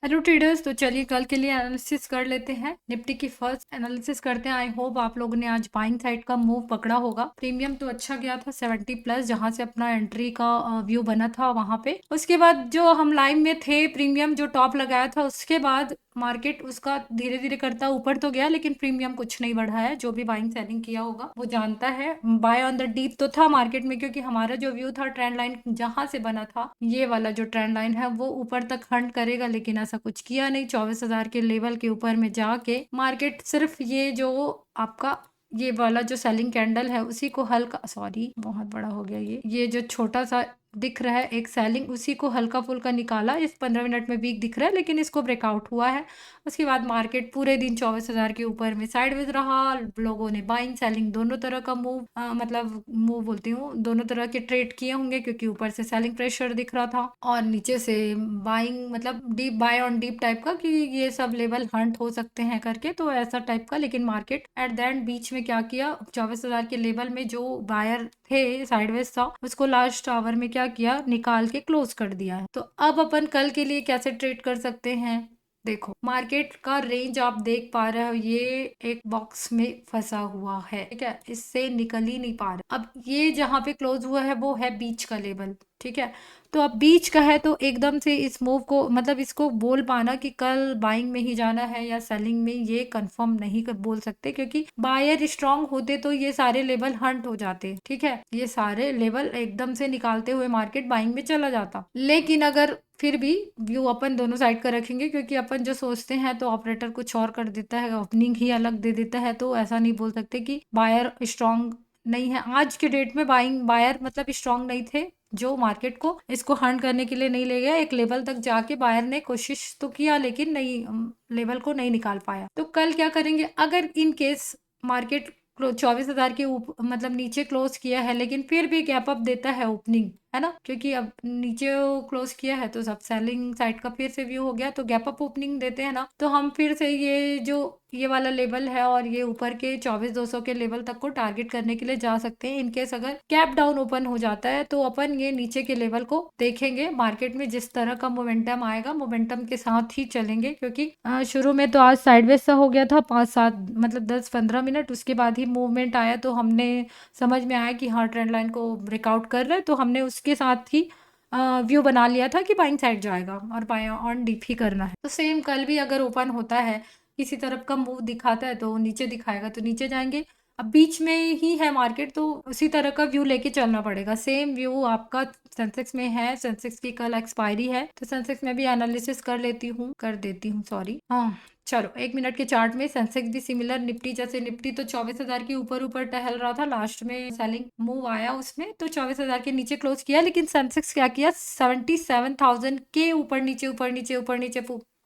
Hello traders, तो चलिए कल के लिए एनालिसिस कर लेते हैं। निफ्टी की फर्स्ट एनालिसिस करते हैं। आई होप आप लोगों ने आज बाइंग साइड का मूव पकड़ा होगा। प्रीमियम तो अच्छा गया था 70 प्लस, जहां से अपना एंट्री का व्यू बना था वहां पे। उसके बाद जो हम लाइन में थे, प्रीमियम जो टॉप लगाया था उसके बाद मार्केट उसका धीरे धीरे करता ऊपर तो गया, लेकिन प्रीमियम कुछ नहीं बढ़ा है। जो भी बाइंग सेलिंग किया होगा वो जानता है। बाय ऑन द डीप तो था मार्केट में, क्योंकि हमारा जो व्यू था ट्रेंड लाइन जहां से बना था, ये वाला जो ट्रेंड लाइन है वो ऊपर तक हंट करेगा, लेकिन ऐसा कुछ किया नहीं। 24,000 के लेवल के ऊपर में जाके मार्केट सिर्फ ये जो आपका ये वाला जो सेलिंग कैंडल है उसी को हल्का, सॉरी बहुत बड़ा हो गया, ये जो छोटा सा दिख रहा है एक सेलिंग, उसी को हल्का फुल्का निकाला। इस 15 मिनट में वीक दिख रहा है, लेकिन इसको ब्रेकआउट हुआ है। उसके बाद मार्केट पूरे दिन 24,000 के ऊपर में साइडवेज रहा। लोगों ने बाइंग सेलिंग दोनों तरह का मूव, मतलब मूव बोलती हूँ, दोनों तरह के ट्रेड किए होंगे, क्योंकि ऊपर से सेलिंग प्रेशर दिख रहा था और नीचे से बाइंग, मतलब dip buy on dip type का, कि ये सब लेवल हंट हो सकते हैं करके, तो ऐसा टाइप का। लेकिन मार्केट एट द एंड बीच में क्या किया, 24,000 के लेवल में जो बायर थे साइडवेज था, उसको लास्ट आवर में क्या किया, निकाल के क्लोज कर दिया है। तो अब अपन कल के लिए कैसे ट्रेड कर सकते हैं। देखो, मार्केट का रेंज आप देख पा रहे हो, ये एक बॉक्स में फंसा हुआ है, ठीक है, इससे निकल ही नहीं पा रहा। अब ये जहां पे क्लोज हुआ है वो है बीच का लेवल, ठीक है। तो अब बीच का है, तो एकदम से इस मूव को, मतलब इसको बोल पाना कि कल बाइंग में ही जाना है या सेलिंग में, ये कंफर्म नहीं बोल सकते, क्योंकि बायर स्ट्रांग होते तो ये सारे लेवल हंट हो जाते, ठीक है, ये सारे लेवल एकदम से निकालते हुए मार्केट बाइंग में चला जाता। लेकिन अगर फिर भी व्यू अपन दोनों साइड का रखेंगे, क्योंकि अपन जो सोचते हैं तो ऑपरेटर कुछ और कर देता है, ओपनिंग ही अलग दे देता है, तो ऐसा नहीं बोल सकते कि बायर स्ट्रांग नहीं है। आज के डेट में बाइंग बायर मतलब स्ट्रांग नहीं थे, जो मार्केट को इसको हंट करने के लिए नहीं ले गया। एक लेवल तक जाके बायर ने कोशिश तो किया, लेकिन नहीं, लेवल को नहीं निकाल पाया। तो कल क्या करेंगे, अगर इन केस मार्केट 24,000 के ऊपर, मतलब नीचे क्लोज किया है, लेकिन फिर भी गैप अप देता है ओपनिंग, है ना, क्योंकि अब नीचे क्लोज किया है तो सब सेलिंग साइड का फिर से व्यू हो गया, तो गैप अप ओपनिंग देते हैं ना, तो हम फिर से ये जो ये वाला लेवल है और ये ऊपर के 24,200 के लेवल तक को टारगेट करने के लिए जा सकते हैं। इनकेस अगर गैप डाउन ओपन हो जाता है तो अपन ये नीचे के लेवल को देखेंगे। मार्केट में जिस तरह का मोमेंटम आएगा, मोमेंटम के साथ ही चलेंगे, क्योंकि शुरू में तो आज साइडवेज सा हो गया था 5-7, मतलब 10-15 मिनट, उसके बाद ही मूवमेंट आया, तो हमने समझ में आया कि हाँ ट्रेंड लाइन को ब्रेकआउट कर रहा है, तो हमने उसके साथ ही व्यू बना लिया था कि बाइंग साइड जाएगा और बाय ऑन डीप ही करना है। तो सेम कल भी अगर ओपन होता है, किसी तरफ का मूव दिखाता है तो नीचे दिखाएगा तो नीचे जाएंगे। अब बीच में ही है मार्केट, तो उसी तरह का व्यू लेके चलना पड़ेगा। सेम व्यू आपका सेंसेक्स में है। सेंसेक्स की कल एक्सपायरी है, तो सेंसेक्स में भी एनालिसिस कर देती हूँ, सॉरी। हाँ, चलो 1 मिनट के चार्ट में सेंसेक्स भी सिमिलर, निफ्टी जैसे, निफ्टी तो 24,000 के ऊपर ऊपर टहल रहा था, लास्ट में सेलिंग मूव आया उसमें, तो 24,000 के नीचे क्लोज किया। लेकिन सेंसेक्स क्या किया, 77,000 के ऊपर नीचे ऊपर नीचे ऊपर नीचे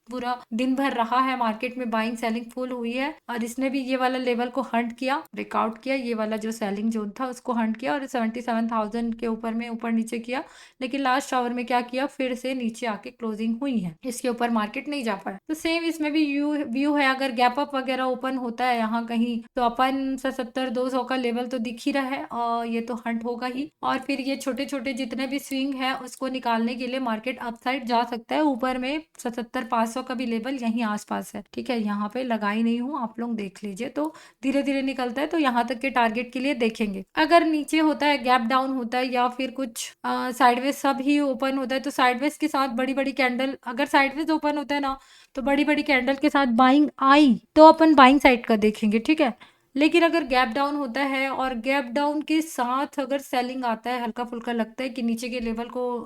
पूरा दिन भर रहा है मार्केट में, बाइंग सेलिंग फुल हुई है। और इसने भी ये वाला लेवल को हंट किया, ब्रेकआउट किया, ये वाला जो सेलिंग जोन था उसको हंट किया और 77,000 के ऊपर में ऊपर नीचे किया। लेकिन लास्ट आवर में क्या किया, फिर से नीचे आके क्लोजिंग हुई है, इसके ऊपर मार्केट नहीं जा पाया। तो सेम इसमें भी व्यू है, अगर गैप अप वगैरह ओपन होता है यहाँ कहीं, तो अपन 77,200 का लेवल तो दिख ही रहा है और ये तो हंट होगा ही। और फिर ये छोटे छोटे जितने भी स्विंग है उसको निकालने के लिए मार्केट अपसाइड जा सकता है। ऊपर में 77,500 का भी लेवल यहीं आसपास है, ठीक है, यहाँ पे लगाई नहीं हूँ, आप लोग देख लीजिए। तो धीरे धीरे निकलता है, तो यहाँ तक के टारगेट के लिए देखेंगे। अगर नीचे होता है, गैप डाउन होता है, या फिर कुछ साइडवेज सब ही ओपन होता है, तो साइडवेज के साथ बड़ी बड़ी कैंडल, अगर साइडवेज ओपन होता है ना, तो बड़ी बड़ी कैंडल के साथ बाइंग आई तो अपन बाइंग साइड का देखेंगे, ठीक है। लेकिन अगर गैप डाउन होता है और गैप डाउन के साथ अगर सेलिंग आता है, हल्का फुल्का लगता है कि नीचे के लेवल को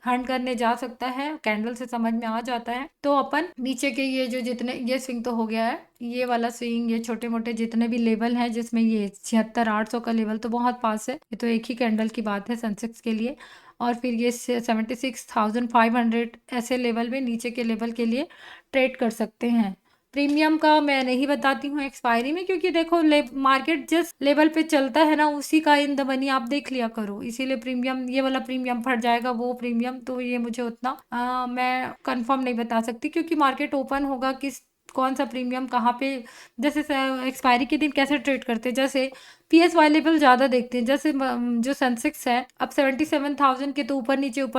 हंट करने जा सकता है, कैंडल से समझ में आ जाता है, तो अपन नीचे के ये जो जितने, ये स्विंग तो हो गया है, ये वाला स्विंग, ये छोटे मोटे जितने भी लेवल हैं, जिसमें ये 76,800 का लेवल तो बहुत पास है, ये तो एक ही कैंडल की बात है सेंसेक्स के लिए। और फिर ये 76,500 ऐसे लेवल में नीचे के लेवल के लिए ट्रेड कर सकते हैं। प्रीमियम का मैं नहीं बताती हूँ एक्सपायरी में, क्योंकि देखो मार्केट जिस लेवल पे चलता है ना, उसी का इन द मनी आप देख लिया करो, इसीलिए प्रीमियम, ये वाला प्रीमियम फट जाएगा, वो प्रीमियम, तो ये मुझे उतना मैं कंफर्म नहीं बता सकती, क्योंकि मार्केट ओपन होगा किस कौन सा प्रीमियम कहाँ पे, जैसे एक्सपायरी के दिन कैसे ट्रेड करते हैं, जैसे पीएसवाई लेवल ज़्यादा देखते हैं। जैसे जो सेंसेक्स है अब 77,000 के, तो ऊपर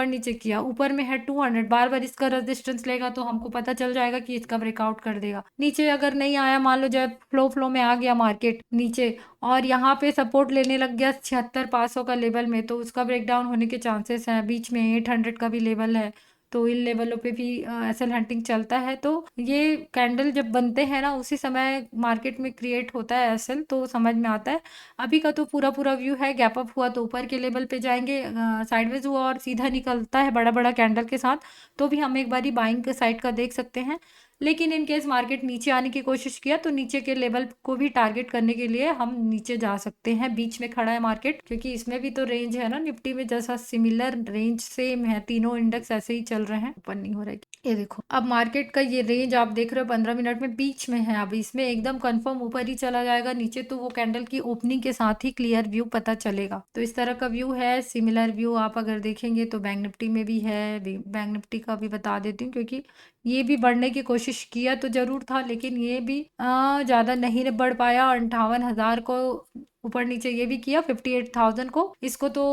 नीचे किया, ऊपर में है 200, बार बार इसका रेजिस्टेंस लेगा तो हमको पता चल जाएगा कि इसका ब्रेकआउट कर देगा। नीचे अगर नहीं आया, मान लो जब फ्लो में आ गया मार्केट नीचे और यहाँ पे सपोर्ट लेने लग गया 76,500 का लेवल में, तो उसका ब्रेकडाउन होने के चांसेस हैं। बीच में 800 का भी लेवल है, तो इन लेवलों पे भी एसएल हंटिंग चलता है। तो ये कैंडल जब बनते हैं ना, उसी समय मार्केट में क्रिएट होता है एसएल, तो समझ में आता है। अभी का तो पूरा व्यू है, गैप अप हुआ तो ऊपर के लेवल पे जाएंगे, साइडवेज हुआ और सीधा निकलता है बड़ा बड़ा कैंडल के साथ, तो भी हम एक बारी बाइंग साइड का देख सकते हैं। लेकिन इन केस मार्केट नीचे आने की कोशिश किया तो नीचे के लेवल को भी टारगेट करने के लिए हम नीचे जा सकते हैं। बीच में खड़ा है मार्केट, क्योंकि इसमें भी तो रेंज है ना, निफ्टी में जैसा सिमिलर रेंज सेम है, तीनों इंडेक्स ऐसे ही चल रहे हैं, ऊपर नहीं हो रहा है। ये देखो अब मार्केट का ये रेंज आप देख रहे हो 15 मिनट में बीच में है। अब इसमें एकदम कंफर्म ऊपर ही चला जाएगा, नीचे तो वो कैंडल की ओपनिंग के साथ ही क्लियर व्यू पता चलेगा। तो इस तरह का व्यू है। सिमिलर व्यू आप अगर देखेंगे तो बैंक निफ्टी में भी है। बैंक निफ्टी का भी बता देती हूँ, क्योंकि ये भी बढ़ने की कोशिश किया तो जरूर था, लेकिन ये भी ज़्यादा नहीं बढ़ पाया। 58,000 को ऊपर नीचे ये भी किया, 58,000 को, इसको तो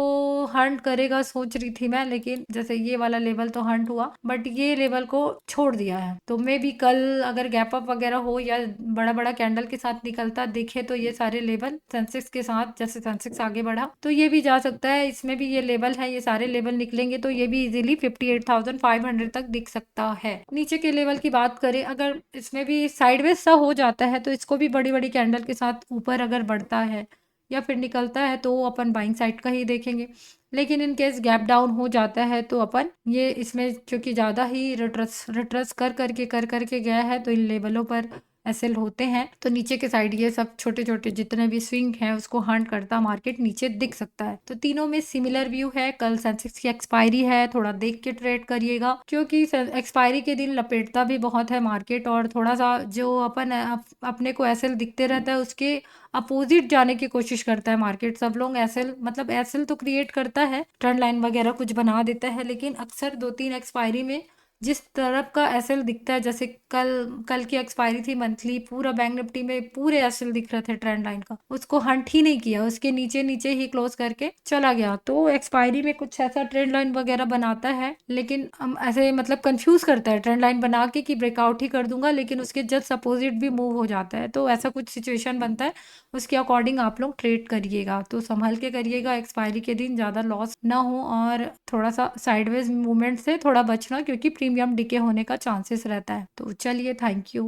हंट करेगा सोच रही थी मैं, लेकिन जैसे ये वाला लेवल तो हंट हुआ, बट ये लेवल को छोड़ दिया है। तो मे भी कल अगर गैप अप वगैरह हो या बड़ा बड़ा कैंडल के साथ निकलता दिखे तो ये सारे लेवल सेंसेक्स के साथ, जैसे सेंसेक्स आगे बढ़ा तो ये भी जा सकता है। इसमें भी ये लेवल है, ये सारे लेवल निकलेंगे तो ये भी इजीली 58,500 तक दिख सकता है। नीचे के लेवल की बात करें, अगर इसमें भी साइडवेज सा हो जाता है तो इसको भी बड़ी बड़ी कैंडल के साथ ऊपर अगर बढ़ता है या फिर निकलता है तो अपन बाइंग साइड का ही देखेंगे। लेकिन इन केस गैप डाउन हो जाता है तो अपन ये इसमें क्योंकि ज़्यादा ही रिट्रेस कर करके गया है, तो इन लेवलों पर एसएल होते हैं, तो नीचे के साइड ये सब छोटे छोटे जितने भी स्विंग हैं उसको हंट करता मार्केट नीचे दिख सकता है। तो तीनों में सिमिलर व्यू है। कल सेंसेक्स की एक्सपायरी है, थोड़ा देख के ट्रेड करिएगा, क्योंकि एक्सपायरी के दिन लपेटता भी बहुत है मार्केट, और थोड़ा सा जो अपन अपने को एसएल दिखते रहता है उसके अपोजिट जाने की कोशिश करता है मार्केट। सब लोग एसएल मतलब एसएल तो क्रिएट करता है, ट्रेंड लाइन वगैरह कुछ बना देता है, लेकिन अक्सर 2-3 एक्सपायरी में जिस तरफ का एसएल दिखता है, जैसे कल की एक्सपायरी थी मंथली, पूरा बैंक निफ्टी में पूरे एसएल दिख रहे थे ट्रेंड लाइन का, उसको हंट ही नहीं किया, उसके नीचे नीचे ही क्लोज करके चला गया। तो एक्सपायरी में कुछ ऐसा ट्रेंड लाइन वगैरह बनाता है, लेकिन हम ऐसे मतलब कंफ्यूज करता है ट्रेंड लाइन बना के कि ब्रेकआउट ही कर दूंगा, लेकिन उसके जस्ट अपोजिट भी मूव हो जाता है। तो ऐसा कुछ सिचुएशन बनता है, उसके अकॉर्डिंग आप लोग ट्रेड करिएगा। तो संभल के करिएगा, एक्सपायरी के दिन ज़्यादा लॉस ना हो, और थोड़ा सा साइडवेज मूवमेंट से थोड़ा बचना, क्योंकि प्रीमियम डिके होने का चांसेस रहता है। तो चलिए, थैंक यू।